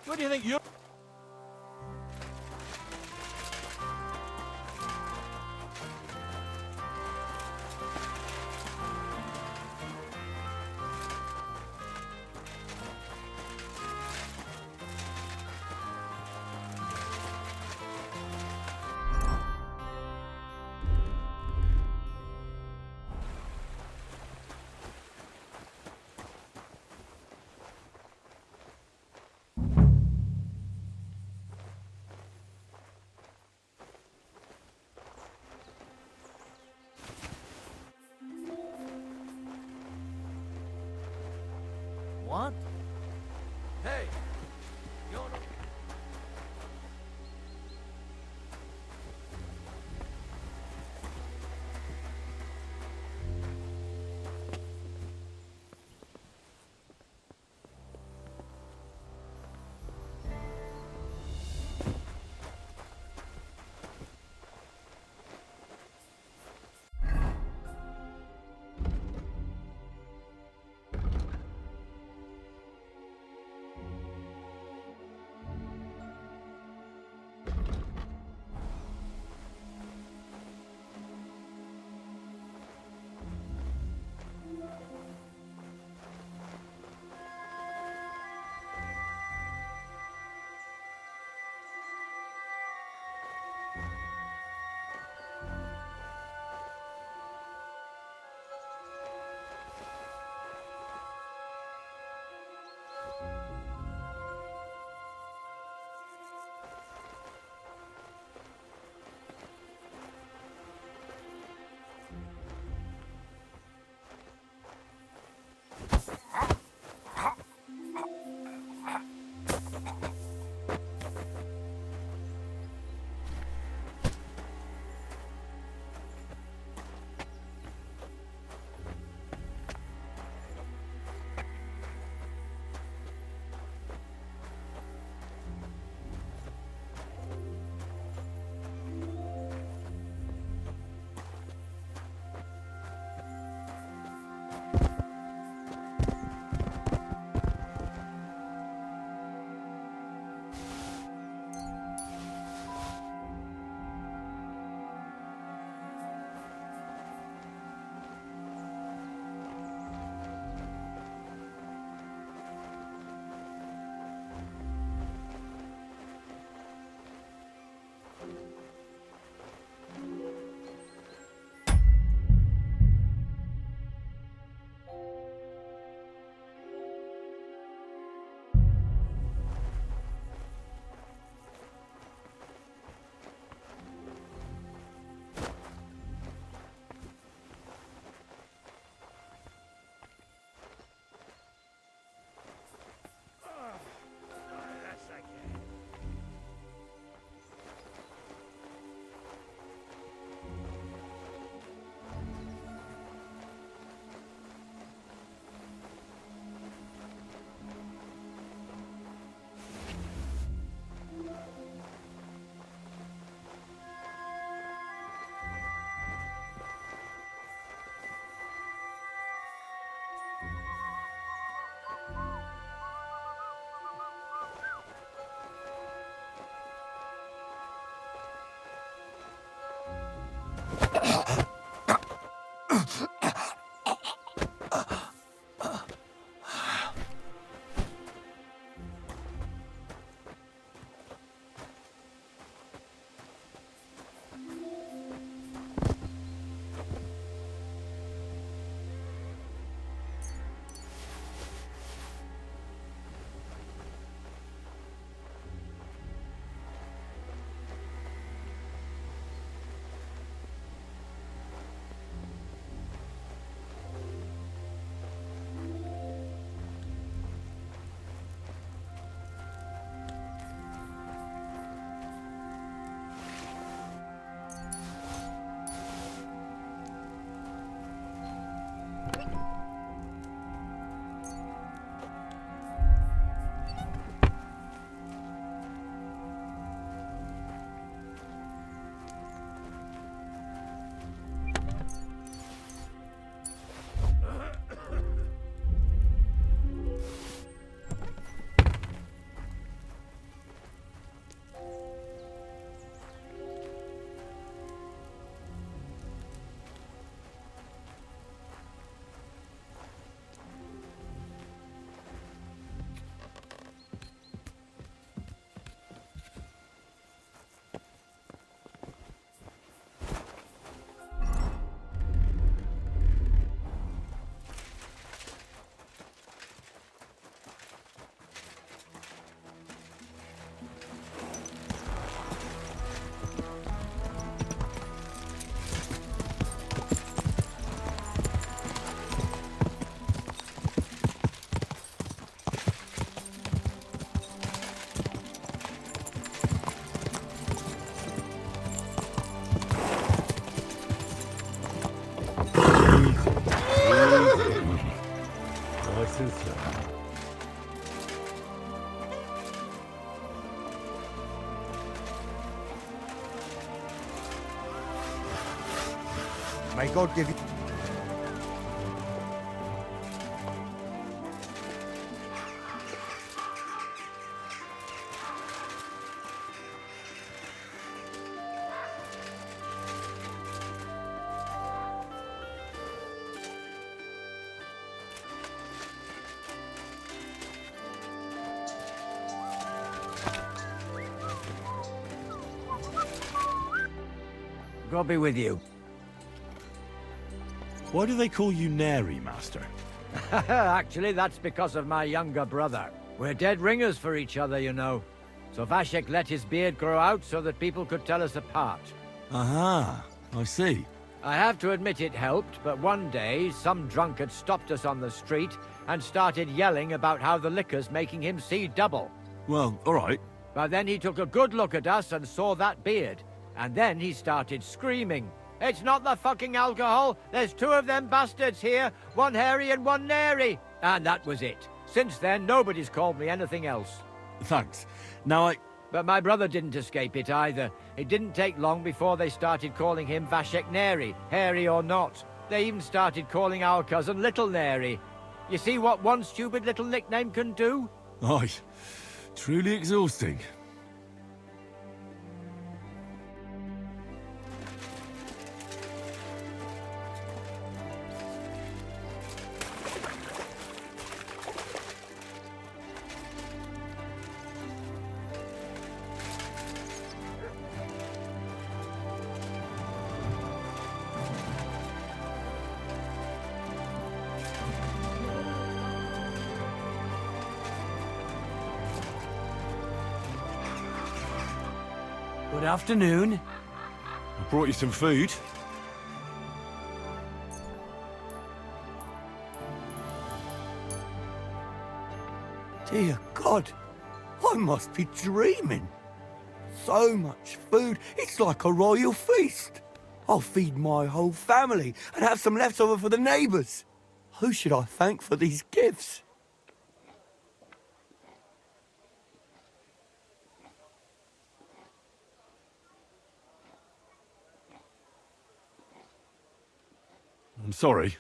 What do you think you... What? Hey! You don't know... answers, sir. May God give you... God be with you. Why do they call you Neri, Master? Actually, that's because of my younger brother. We're dead ringers for each other, you know. So Vashek let his beard grow out so that people could tell us apart. Aha, I see. I have to admit it helped, but one day, some drunkard stopped us on the street and started yelling about how the liquor's making him see double. Well, all right. But then he took a good look at us and saw that beard. And then he started screaming. It's not the fucking alcohol. There's two of them bastards here. One hairy and one nary. And that was it. Since then, nobody's called me anything else. Thanks. Now But my brother didn't escape it either. It didn't take long before they started calling him Vashek Neri, hairy or not. They even started calling our cousin Little Neri. You see what one stupid little nickname can do? Aye, truly exhausting. Good afternoon. I brought you some food. Dear God, I must be dreaming. So much food, it's like a royal feast. I'll feed my whole family and have some leftover for the neighbours. Who should I thank for these gifts? I'm sorry.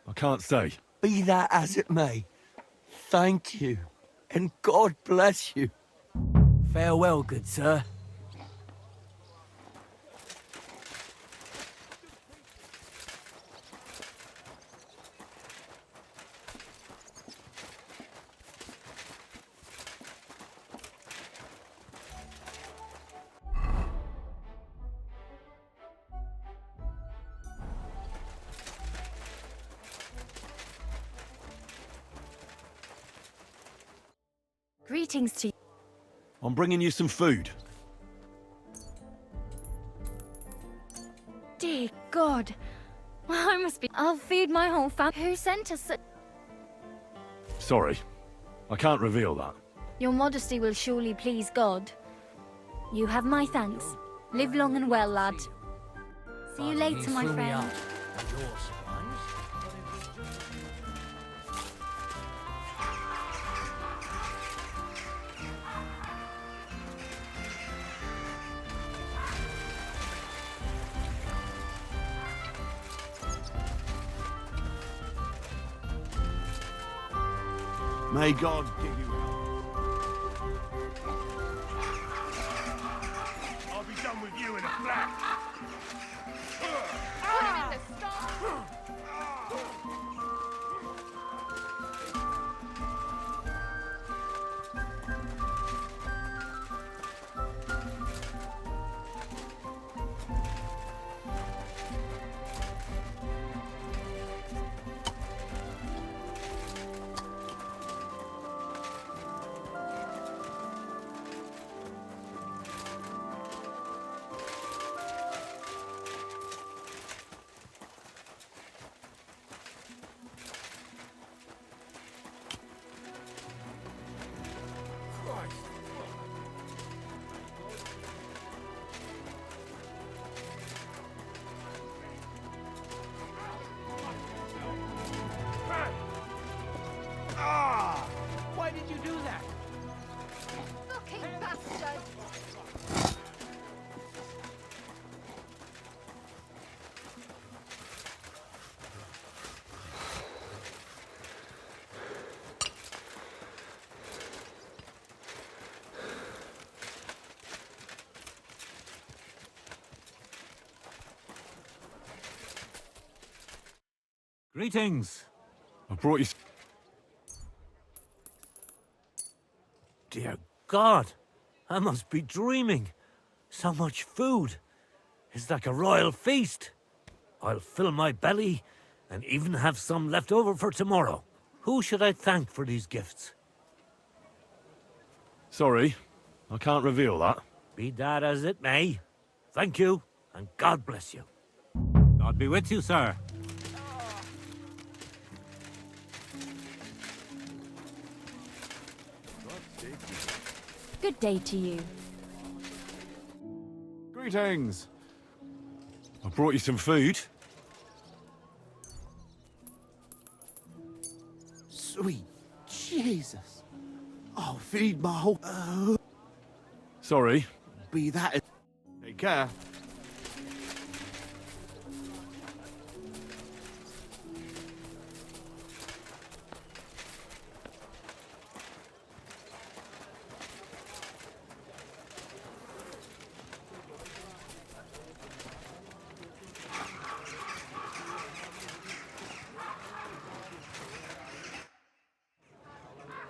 I can't stay. Be that as it may, thank you, and God bless you. Farewell, good sir. Greetings to you. I'm bringing you some food. Dear God. I must be... I'll feed my whole family. Who sent us... Sorry. I can't reveal that. Your modesty will surely please God. You have my thanks. Live long and well, lad. See you later, my friend. May God give you I'll be done with you in a flash. Greetings. I brought you... Dear God, I must be dreaming. So much food. It's like a royal feast. I'll fill my belly and even have some left over for tomorrow. Who should I thank for these gifts? Sorry, I can't reveal that. Be that as it may. Thank you, and God bless you. God be with you, sir. Good day to you. Greetings. I brought you some food. Sweet Jesus. I'll feed my whole... Sorry. be that... Take care.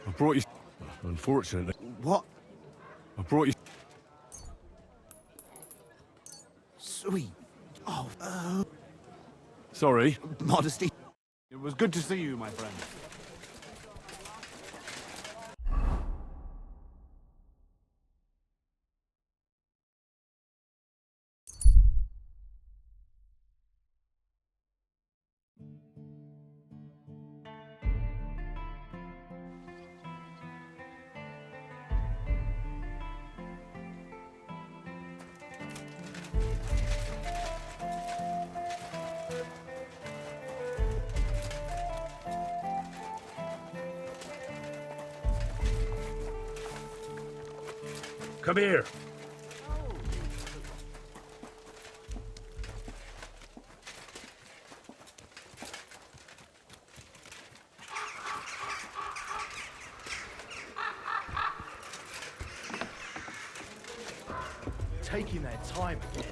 I brought you... Unfortunately... What? I brought you... Sweet... Oh, Sorry. modesty. It was good to see you, my friend. Come here. Taking their time again.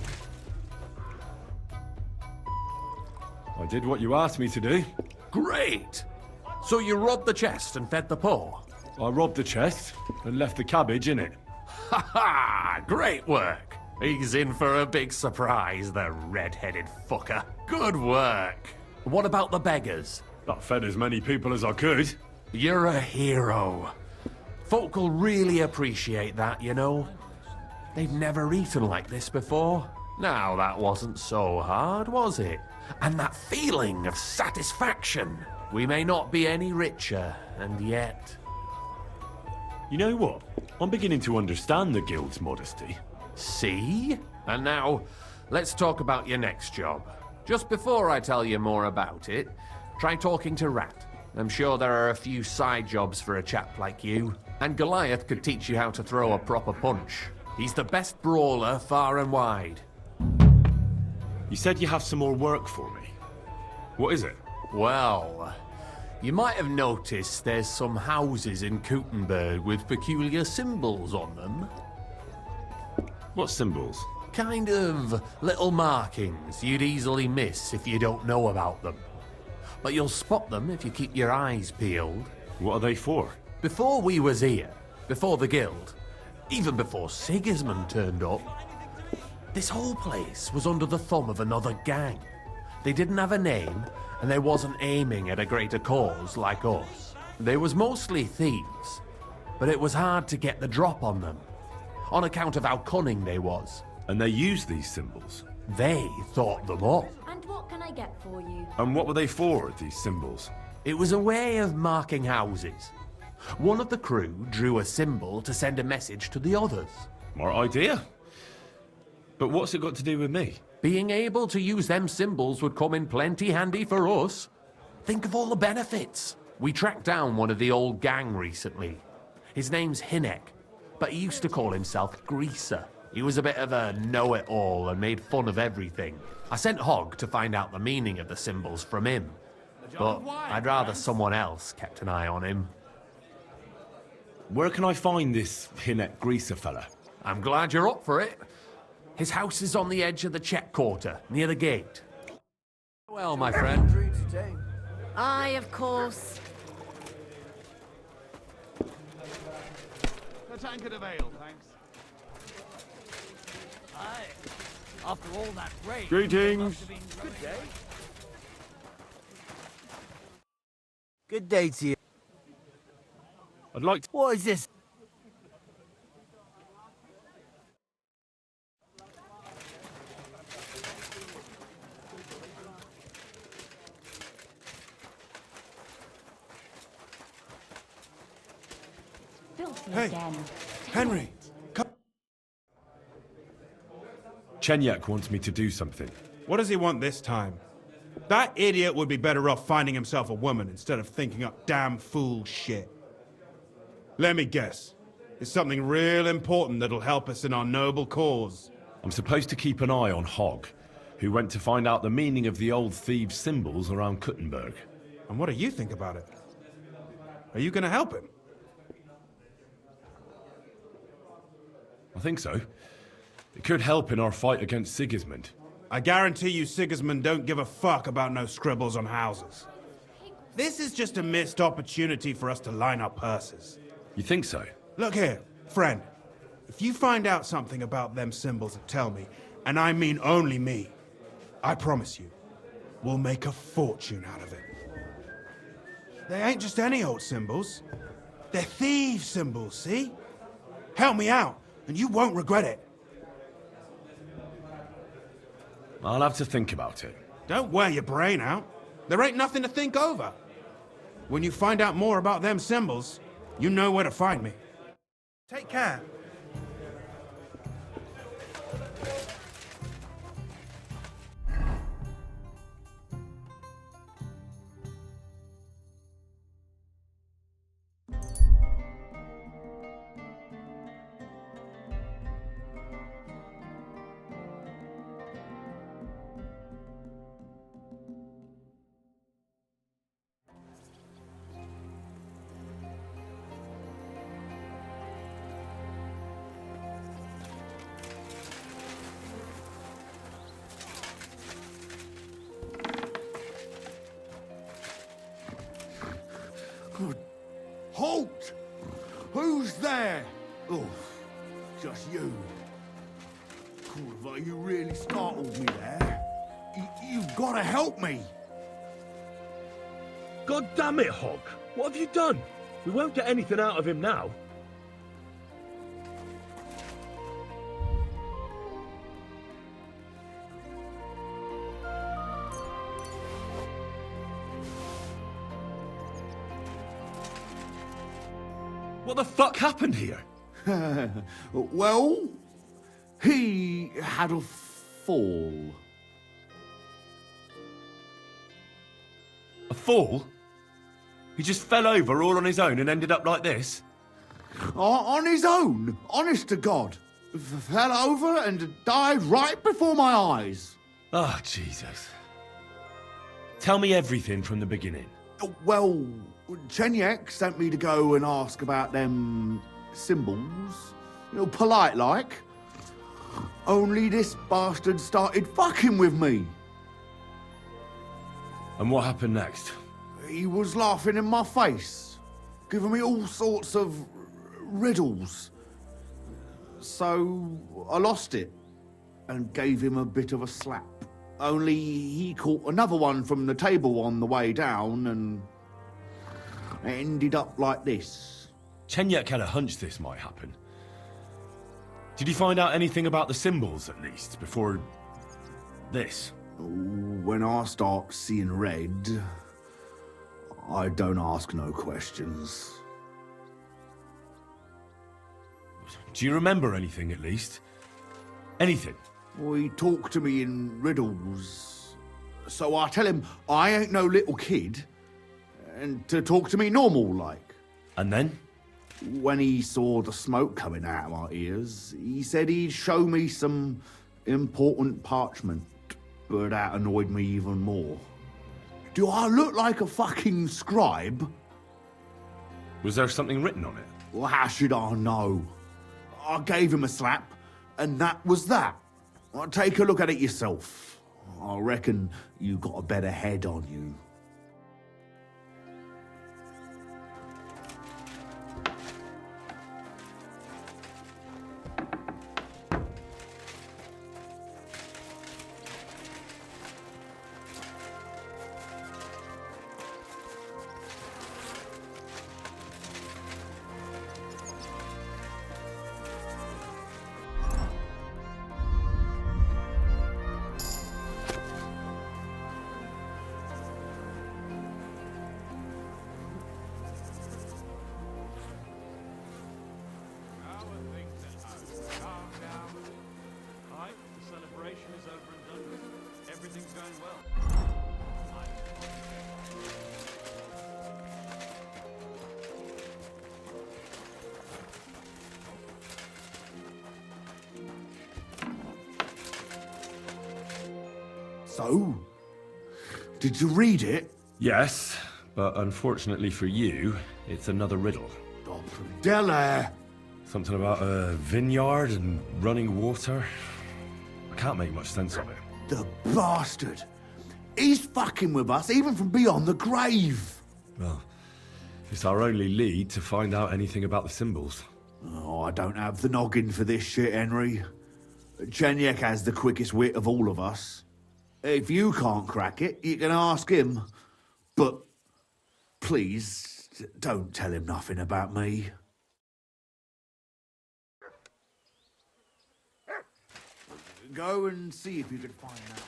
I did what you asked me to do. Great! So you robbed the chest and fed the poor? I robbed the chest and left the cabbage in it. Ha ha! Great work! He's in for a big surprise, the red-headed fucker. Good work! What about the beggars? I fed as many people as I could. You're a hero. Folk will really appreciate that, you know. They've never eaten like this before. Now, that wasn't so hard, was it? And that feeling of satisfaction. We may not be any richer, and yet... You know what? I'm beginning to understand the guild's modesty. See? And now, let's talk about your next job. Just before I tell you more about it, try talking to Rat. I'm sure there are a few side jobs for a chap like you. And Goliath could teach you how to throw a proper punch. He's the best brawler far and wide. You said you have some more work for me. What is it? Well, you might have noticed there's some houses in Kuttenberg with peculiar symbols on them. What symbols? Kind of little markings you'd easily miss if you don't know about them. But you'll spot them if you keep your eyes peeled. What are they for? Before we was here, before the guild, even before Sigismund turned up, this whole place was under the thumb of another gang. They didn't have a name, and they wasn't aiming at a greater cause like us. They was mostly thieves, but it was hard to get the drop on them, on account of how cunning they was. And they use these symbols. They thought them up. And what can I get for you? And what were they for, these symbols? It was a way of marking houses. One of the crew drew a symbol to send a message to the others. More idea. But what's it got to do with me? Being able to use them symbols would come in plenty handy for us. Think of all the benefits. We tracked down one of the old gang recently. His name's Hinek, but he used to call himself Greaser. He was a bit of a know-it-all and made fun of everything. I sent Hogg to find out the meaning of the symbols from him. But I'd rather someone else kept an eye on him. Where can I find this Hinek Greaser fella? I'm glad you're up for it. His house is on the edge of the check quarter, near the gate. Well, my friend, Aye, of course. A tankard of ale, thanks. Aye. After all that rain. Greetings. Good day. Good day to you. I'd like to... What is this? Filthy Hey, again. Henry, come. Chenyek wants me to do something. What does he want this time? That idiot would be better off finding himself a woman instead of thinking up damn fool shit. Let me guess. It's something real important that'll help us in our noble cause. I'm supposed to keep an eye on Hogg, who went to find out the meaning of the old thieves' symbols around Kuttenberg. And what do you think about it? Are you gonna help him? I think so. It could help in our fight against Sigismund. I guarantee you Sigismund don't give a fuck about no scribbles on houses. This is just a missed opportunity for us to line our purses. You think so? Look here, friend. If you find out something about them symbols, tell me, and I mean only me. I promise you, we'll make a fortune out of it. They ain't just any old symbols. They're thieves' symbols, see? Help me out, and you won't regret it. I'll have to think about it. Don't wear your brain out. There ain't nothing to think over. When you find out more about them symbols, you know where to find me. Take care. Halt! Who's there? Oh, just you. Corvo, you really startled me there. You've got to help me. God damn it, Hogg. What have you done? We won't get anything out of him now. What the fuck happened here? Well, he had a fall. A fall? He just fell over all on his own and ended up like this? On his own, honest to God. Fell over and died right before my eyes. Oh, Jesus. Tell me everything from the beginning. Well, Chenyek sent me to go and ask about them symbols. Polite like. Only this bastard started fucking with me. And what happened next? He was laughing in my face, giving me all sorts of riddles. So I lost it and gave him a bit of a slap. Only he caught another one from the table on the way down and it ended up like this. Chenyek had a hunch this might happen. Did you find out anything about the symbols, at least, before this? When I start seeing red, I don't ask no questions. Do you remember anything, at least? Anything? He talked to me in riddles. So I tell him I ain't no little kid, and to talk to me normal like. And then? When he saw the smoke coming out of my ears, he said he'd show me some important parchment, but that annoyed me even more. Do I look like a fucking scribe? Was there something written on it? Well, how should I know? I gave him a slap, and that was that. Well, take a look at it yourself. I reckon you got a better head on you. things going well. So, did you read it? Yes, but unfortunately for you, it's another riddle. Oh, Deliverance! Something about a vineyard and running water. I can't make much sense of it. The bastard! He's fucking with us, even from beyond the grave! Well, it's our only lead to find out anything about the symbols. Oh, I don't have the noggin for this shit, Henry. Chenyek has the quickest wit of all of us. If you can't crack it, you can ask him. But please, don't tell him nothing about me. Go and see if you can find out.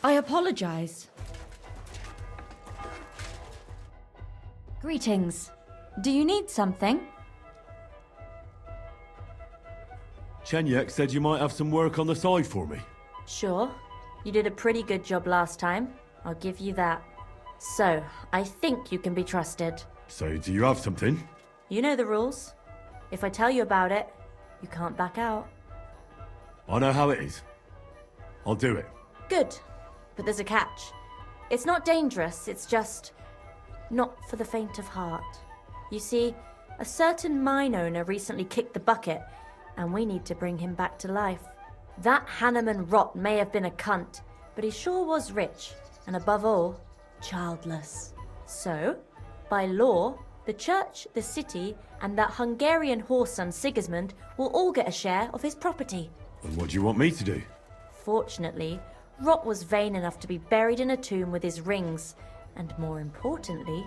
I apologize. Greetings. Do you need something? Chenyek said you might have some work on the side for me. Sure. You did a pretty good job last time. I'll give you that. So, I think you can be trusted. So, do you have something? You know the rules. If I tell you about it, you can't back out. I know how it is. I'll do it. Good. But there's a catch. It's not dangerous, it's just not for the faint of heart. You see, a certain mine owner recently kicked the bucket, and we need to bring him back to life. That Hanneman rot may have been a cunt, but he sure was rich, and above all, childless. So, by law, the church, the city, and that Hungarian whoreson Sigismund will all get a share of his property. And what do you want me to do? Fortunately, Rot was vain enough to be buried in a tomb with his rings, and more importantly,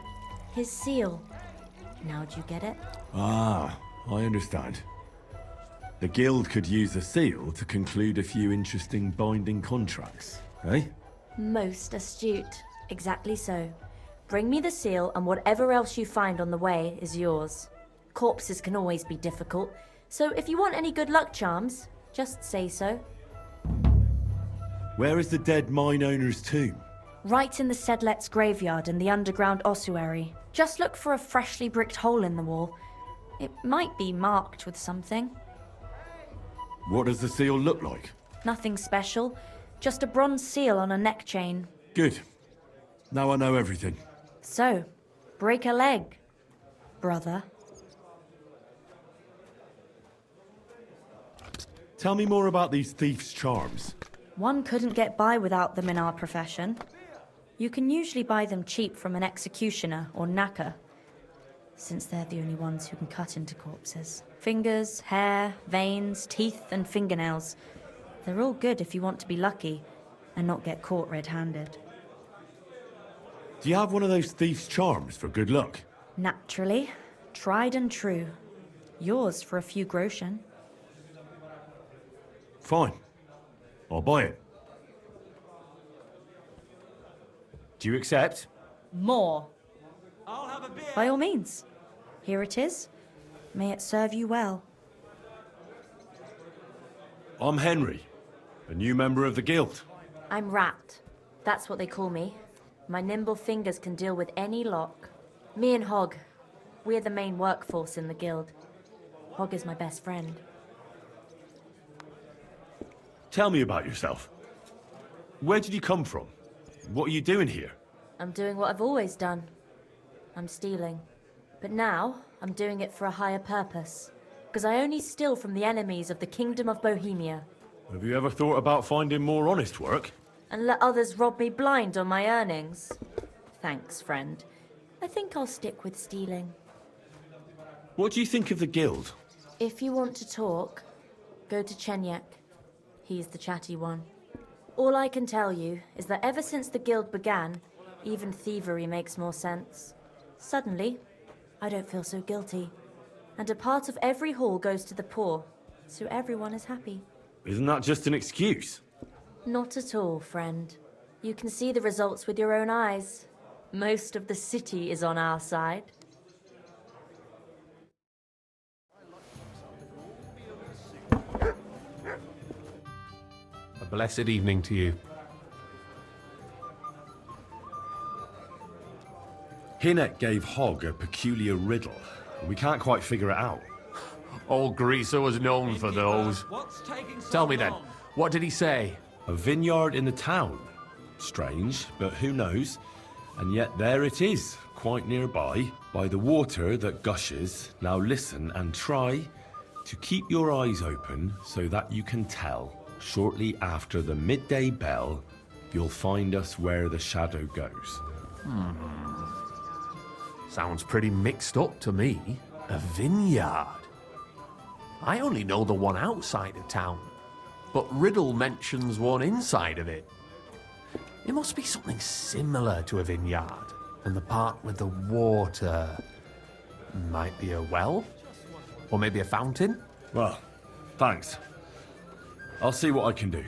his seal. Now do you get it? Ah, I understand. The guild could use the seal to conclude a few interesting binding contracts, eh? Most astute. Exactly so. Bring me the seal, and whatever else you find on the way is yours. Corpses can always be difficult, so if you want any good luck charms, just say so. Where is the dead mine owner's tomb? Right in the Sedlet's graveyard in the underground ossuary. Just look for a freshly bricked hole in the wall. It might be marked with something. What does the seal look like? Nothing special, just a bronze seal on a neck chain. Good. Now I know everything. So, break a leg, brother. Tell me more about these thieves' charms. One couldn't get by without them in our profession. You can usually buy them cheap from an executioner or knacker, since they're the only ones who can cut into corpses. Fingers, hair, veins, teeth, and fingernails. They're all good if you want to be lucky and not get caught red-handed. Do you have one of those thieves' charms for good luck? Naturally. Tried and true. Yours for a few groschen. Fine. I'll buy it. Do you accept? More. By all means. Here it is. May it serve you well. I'm Henry, a new member of the guild. I'm Rat. That's what they call me. My nimble fingers can deal with any lock. Me and Hog, we're the main workforce in the guild. Hog is my best friend. Tell me about yourself. Where did you come from? What are you doing here? I'm doing what I've always done. I'm stealing. But now, I'm doing it for a higher purpose. Because I only steal from the enemies of the Kingdom of Bohemia. Have you ever thought about finding more honest work? And let others rob me blind on my earnings? Thanks, friend. I think I'll stick with stealing. What do you think of the guild? If you want to talk, go to Chenyek. He's the chatty one. All I can tell you is that ever since the guild began, even thievery makes more sense. Suddenly, I don't feel so guilty. And a part of every haul goes to the poor, so everyone is happy. Isn't that just an excuse? Not at all, friend. You can see the results with your own eyes. Most of the city is on our side. A blessed evening to you. Hinek gave Hog a peculiar riddle. We can't quite figure it out. Old Greaser was known for those. Tell me then, what did he say? A vineyard in the town. Strange, but who knows? And yet there it is, quite nearby, by the water that gushes. Now listen and try to keep your eyes open so that you can tell. Shortly after the midday bell, you'll find us where the shadow goes. Sounds pretty mixed up to me. A vineyard. I only know the one outside of town, but Riddle mentions one inside of it. It must be something similar to a vineyard, and the part with the water might be a well, or maybe a fountain. Well, thanks. I'll see what I can do.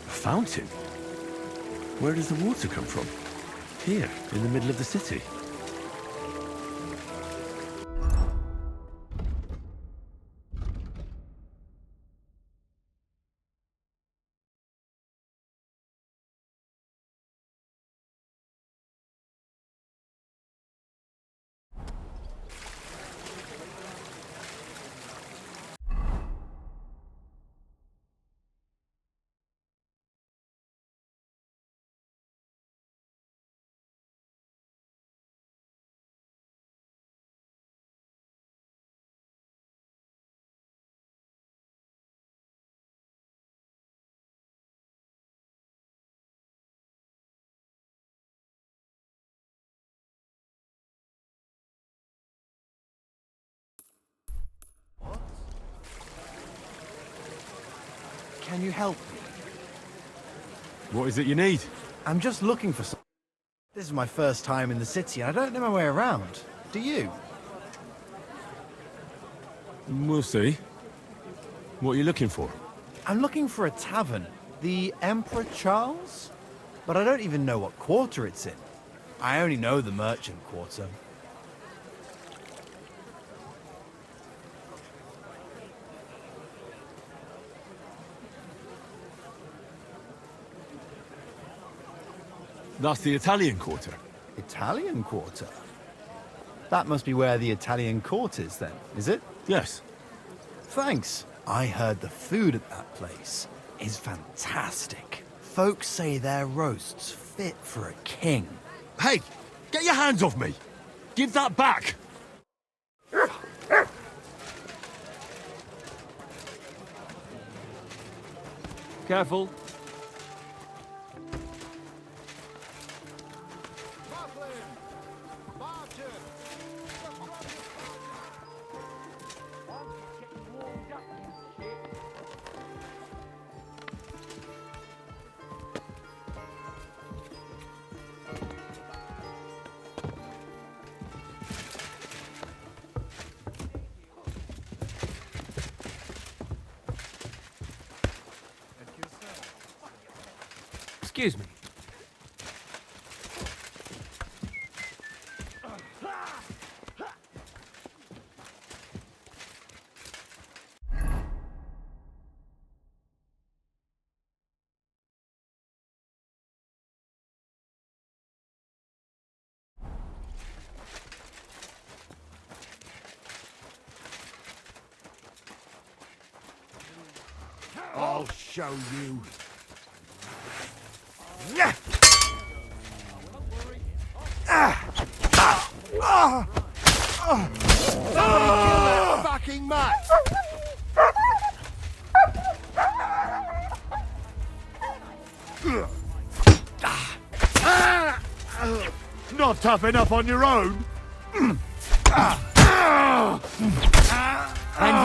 Fountain? Where does the water come from? Here, in the middle of the city. Can you help me? What is it you need? I'm just looking for some. This is my first time in the city, and I don't know my way around. Do you? We'll see. What are you looking for? I'm looking for a tavern, the Emperor Charles, but I don't even know what quarter it's in. I only know the merchant quarter. That's the Italian quarter. Italian quarter? That must be where the Italian court is then, is it? Yes. Thanks. I heard the food at that place is fantastic. Folks say their roasts fit for a king. Hey, get your hands off me! Give that back! Careful. Excuse me. I'll show you. Fucking mutt! Not tough enough on your own? And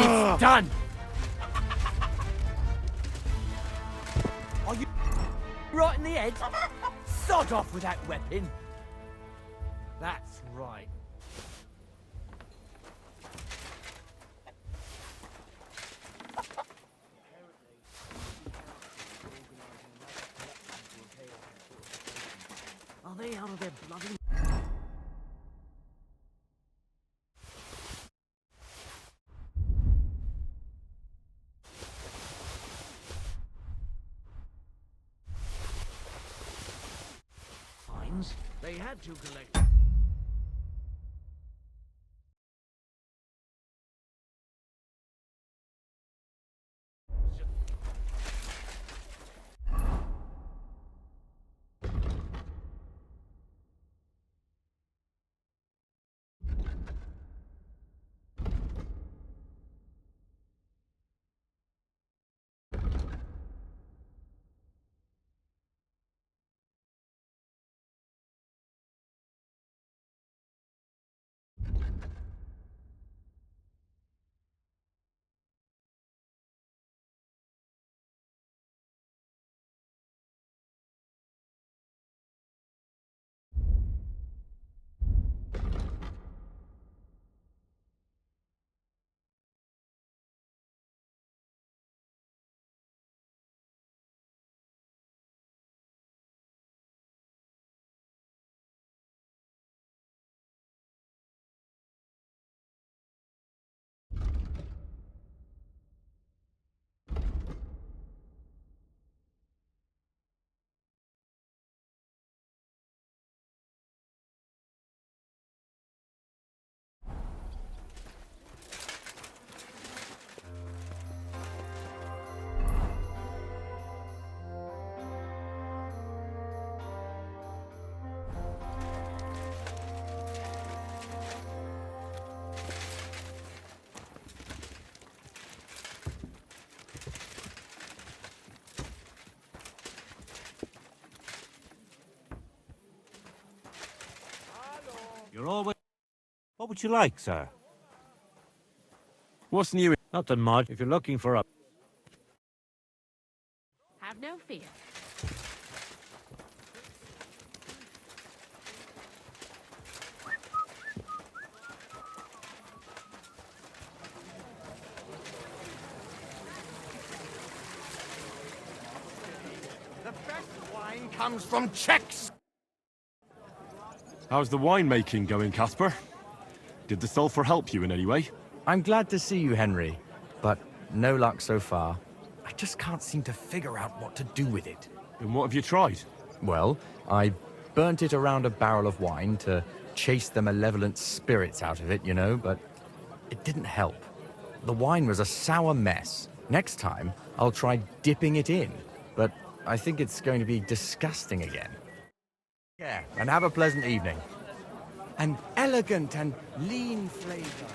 it's done! Are you right in the head? Sod off with that weapon! That's right. Are they out of their bloody... Fines? They had to collect... You're always... What would you like, sir? What's new? Nothing much. If you're looking for a... Have no fear. The best wine comes from Czechs. How's the winemaking going, Casper? Did the sulfur help you in any way? I'm glad to see you, Henry, but no luck so far. I just can't seem to figure out what to do with it. And what have you tried? Well, I burnt it around a barrel of wine to chase the malevolent spirits out of it, you know, but it didn't help. The wine was a sour mess. Next time, I'll try dipping it in, but I think it's going to be disgusting again. Yeah, and have a pleasant evening. An elegant and lean flavor.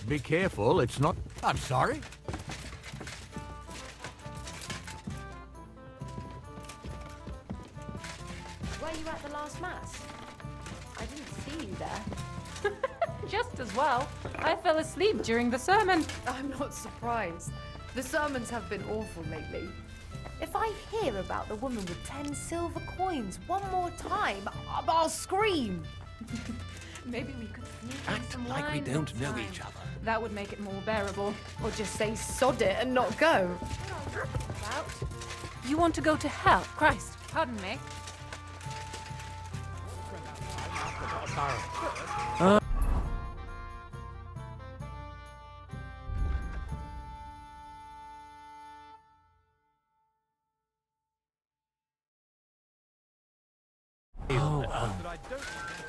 Be careful, it's not... I'm sorry. Were you at the last mass? I didn't see you there. Just as well. I fell asleep during the sermon. I'm not surprised. The sermons have been awful lately. If I hear about the woman with 10 silver coins one more time, I'll scream. Maybe we could sneak in Act some like we wine don't next know time. each other. That would make it more bearable. Or just say sod it and not go. About? You want to go to hell? Christ, pardon me.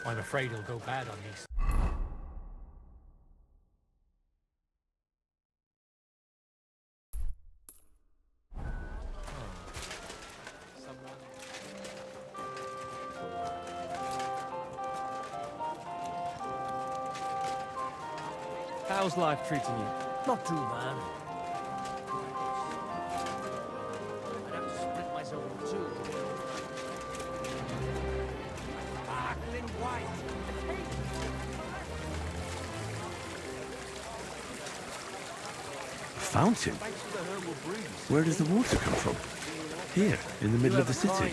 I'm afraid it'll go bad on these. How's life treating you? Not too bad. I'd have to split myself in two. Sparkling white. Fountain? Where does the water come from? Here, in the middle of the city.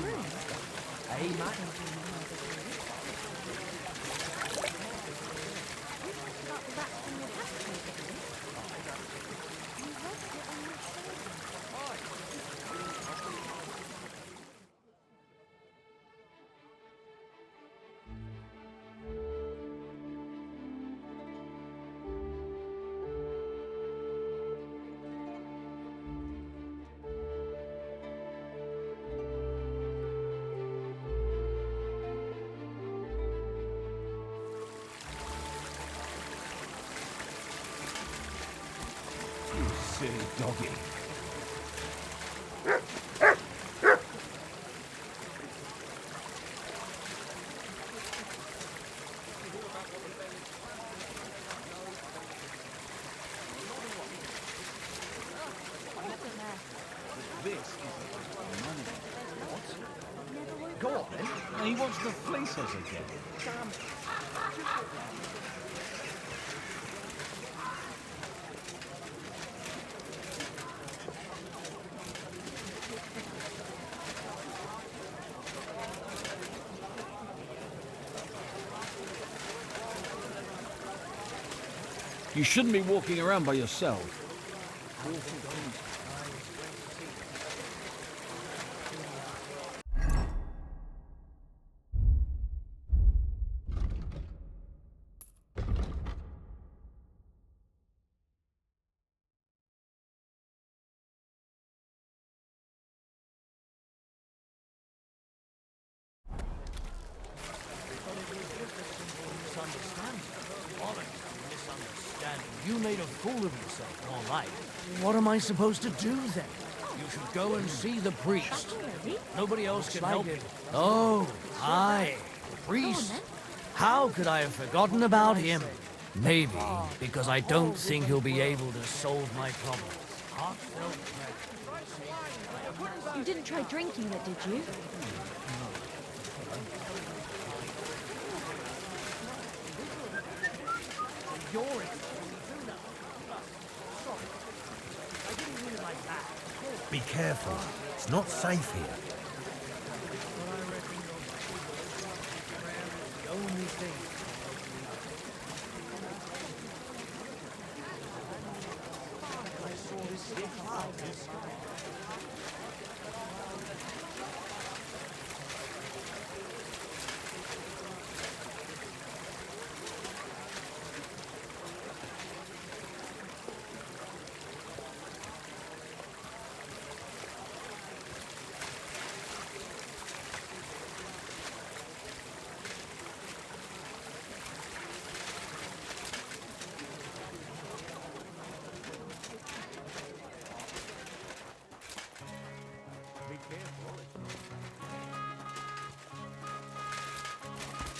Silly doggy. wants to fleece us again. You shouldn't be walking around by yourself. You made a fool of yourself, all right. What am I supposed to do then? You should go and see the priest. Nobody else can help you. Oh, aye, the priest. How could I have forgotten about him? Maybe because I don't think he'll be able to solve my problems. You didn't try drinking it, did you? Be careful. It's not safe here.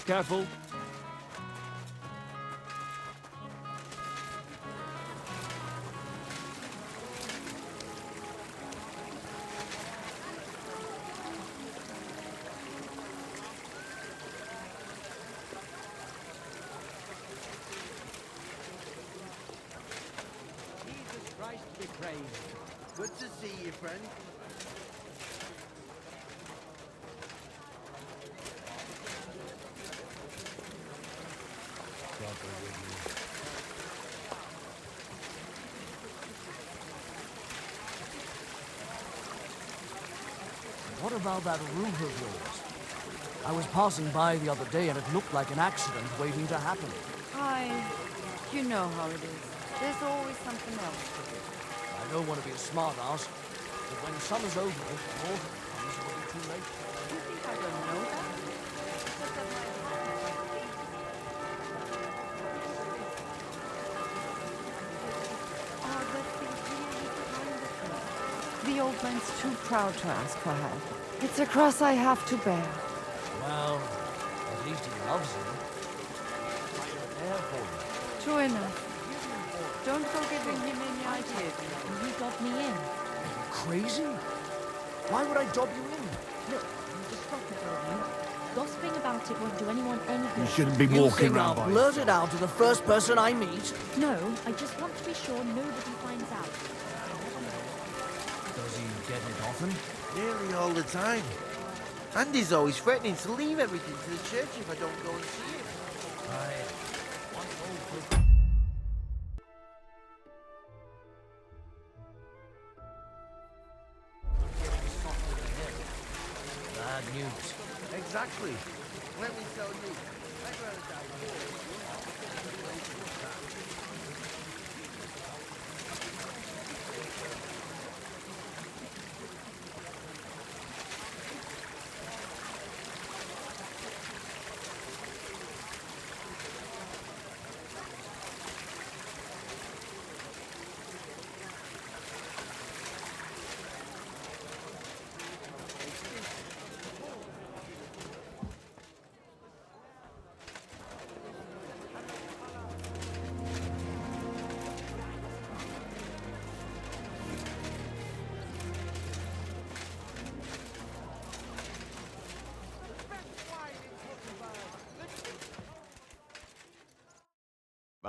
Careful. Jesus Christ be praised. Good to see you, friend. What about that roof of yours? I was passing by the other day and it looked like an accident waiting to happen. You know how it is. There's always something else to do. I don't want to be a smartass, but when summer's over, autumn comes, it'll be too late. You think I don't know that? Just that my Oh, that thing really behind the tree. The old man's too proud to ask for help. It's a cross I have to bear. Well, at least he loves you. He's there for you. True enough. Don't go giving him any ideas. You got me in. Are you crazy? Why would I dob you in? Look, just stop it, will you? Gossiping about it won't do anyone any good. You shouldn't be You walking think around I'll by blurt yourself. it out to the first person I meet? No, I just want to be sure nobody finds out. Does he get it often? Nearly all the time. Andy's always threatening to leave everything to the church if I don't go and see him. Bad news. Exactly. Let me tell you, I'd rather die poor.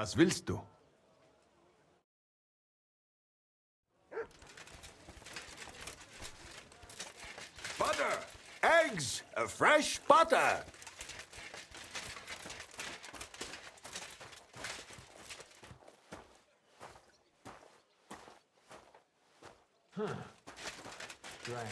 Was willst du? Butter! Eggs! Fresh butter! Huh. Strange.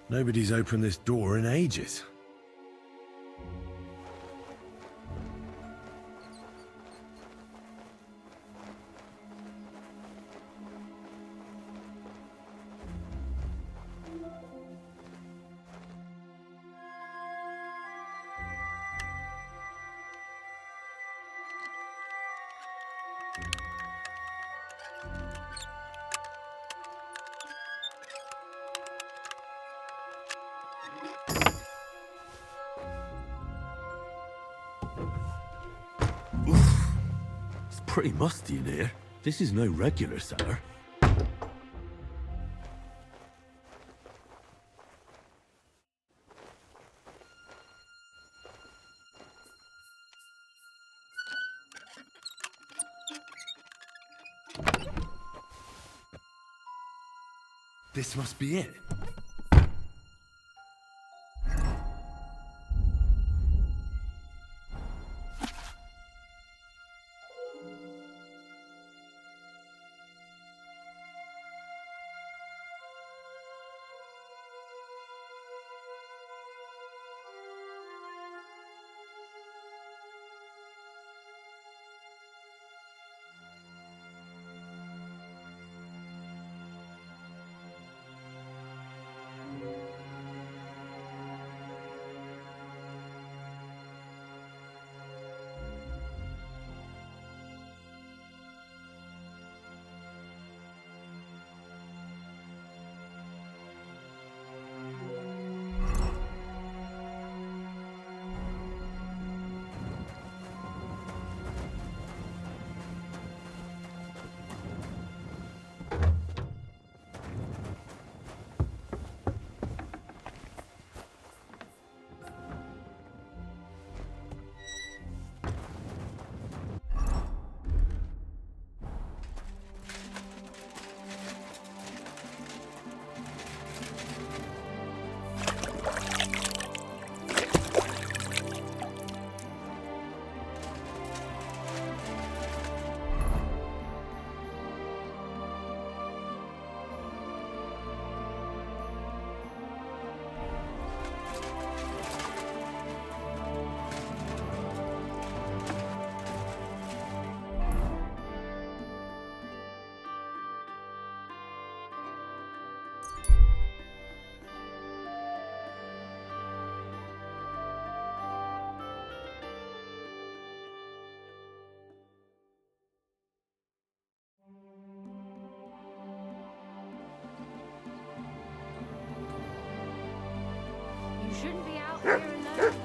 Nobody's opened this door in ages. It's pretty musty in here. This is no regular cellar. This must be it. You shouldn't be out here alone like this.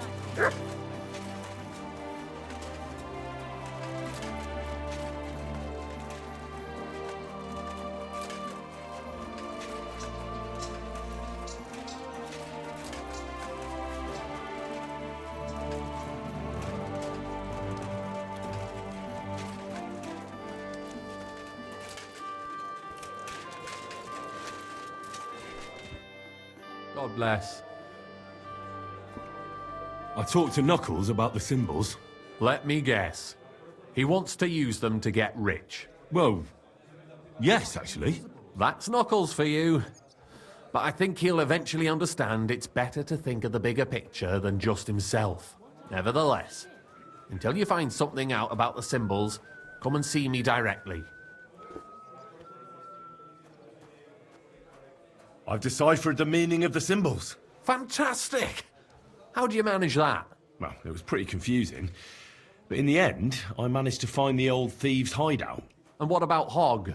God bless. I talked to Knuckles about the symbols. Let me guess. He wants to use them to get rich. Well, yes, actually. That's Knuckles for you. But I think he'll eventually understand it's better to think of the bigger picture than just himself. Nevertheless, until you find something out about the symbols, come and see me directly. I've deciphered the meaning of the symbols. Fantastic! How do you manage that? Well, it was pretty confusing. But in the end, I managed to find the old thieves' hideout. And what about Hogg?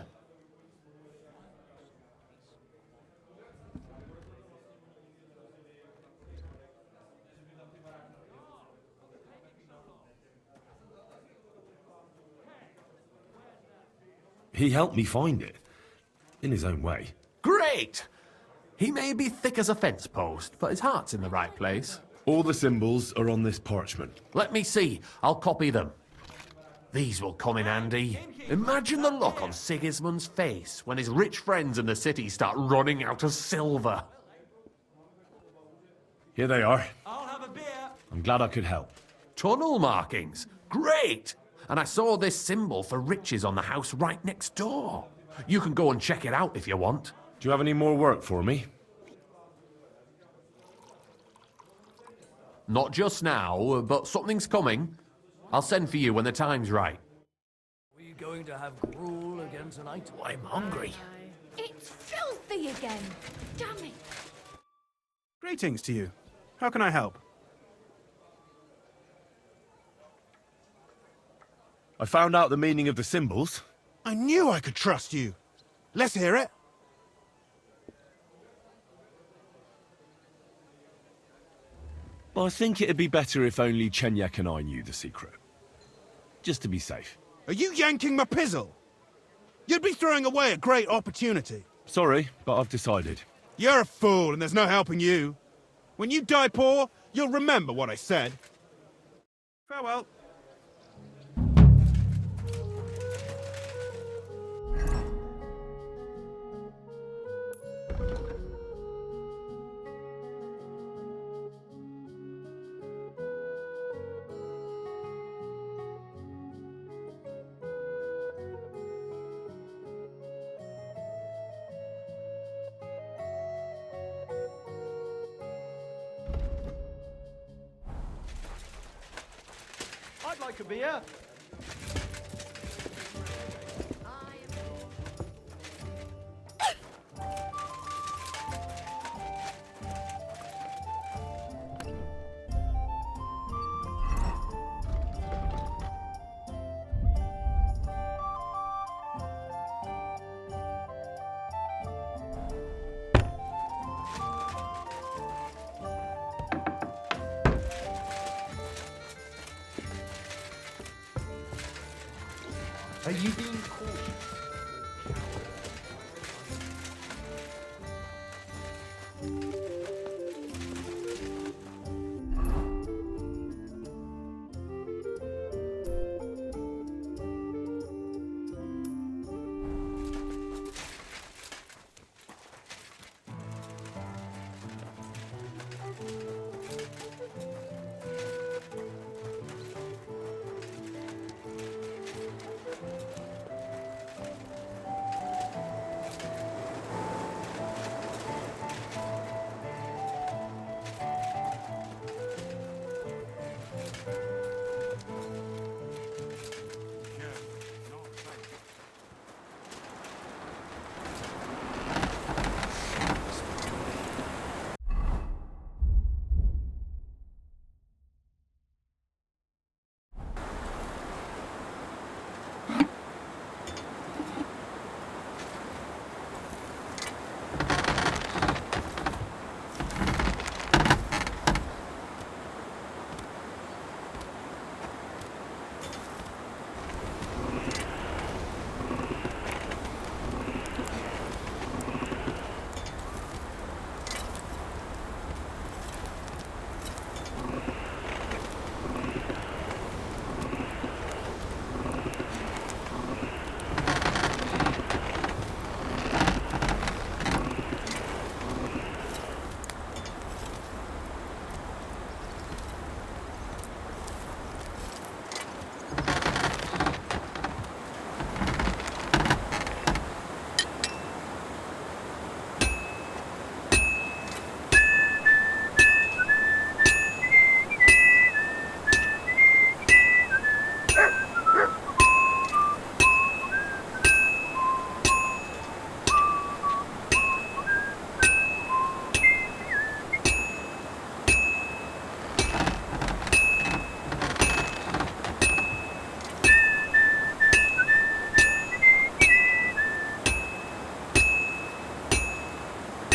He helped me find it. In his own way. Great! He may be thick as a fence post, but his heart's in the right place. All the symbols are on this parchment. Let me see. I'll copy them. These will come in handy. Imagine the look on Sigismund's face when his rich friends in the city start running out of silver. Here they are. I'll have a beer. I'm glad I could help. Tunnel markings. Great! And I saw this symbol for riches on the house right next door. You can go and check it out if you want. Do you have any more work for me? Not just now, but something's coming. I'll send for you when the time's right. Are you going to have gruel again tonight? I'm hungry. It's filthy again. Damn it. Greetings to you. How can I help? I found out the meaning of the symbols. I knew I could trust you. Let's hear it. I think it'd be better if only Chenyek and I knew the secret. Just to be safe. Are you yanking my pizzle? You'd be throwing away a great opportunity. Sorry, but I've decided. You're a fool and there's no helping you. When you die poor, you'll remember what I said. Farewell. I'd like a beer. Are you being cautious?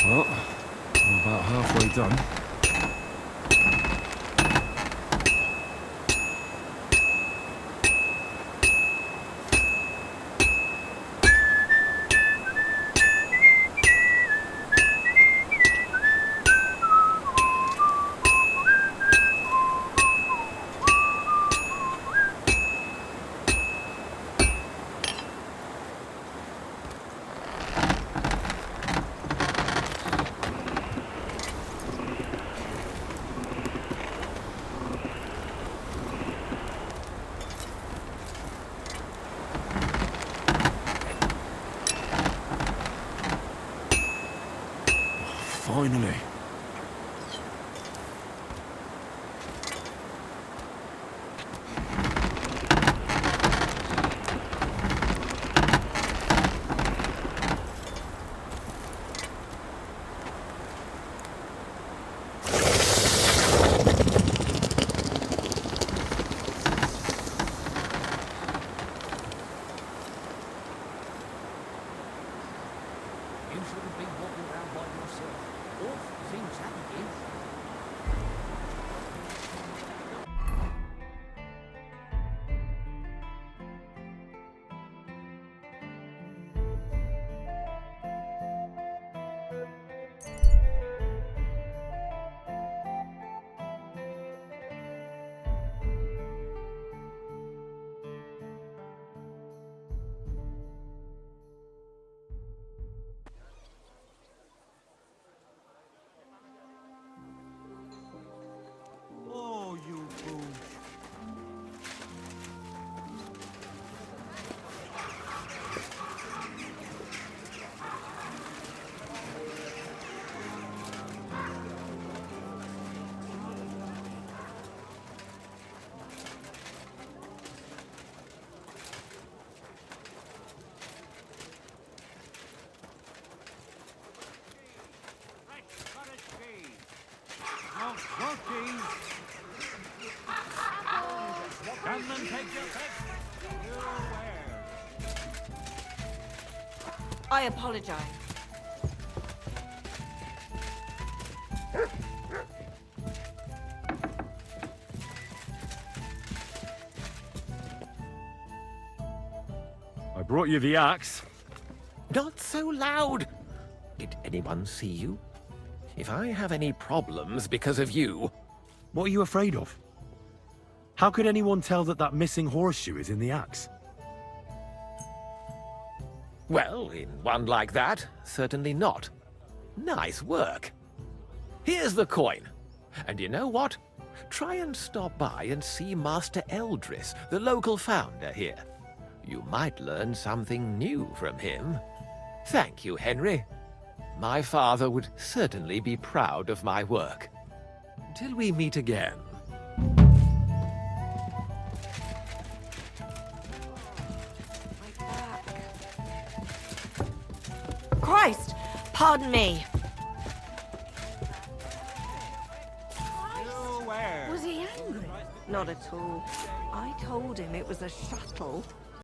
Well, I'm about halfway done. Finally. You shouldn't be walking around by yourself. Awful things happen here. Oh, you fool. I apologize. I brought you the axe. Not so loud! Did anyone see you? If I have any problems because of you... What are you afraid of? How could anyone tell that that missing horseshoe is in the axe? Well, in one like that, certainly not. Nice work. Here's the coin. And you know what? Try and stop by and see Master Eldris, the local founder here. You might learn something new from him. Thank you, Henry. My father would certainly be proud of my work. Till we meet again. Christ! Pardon me. Was he angry? Not at all. I told him it was a shuttle.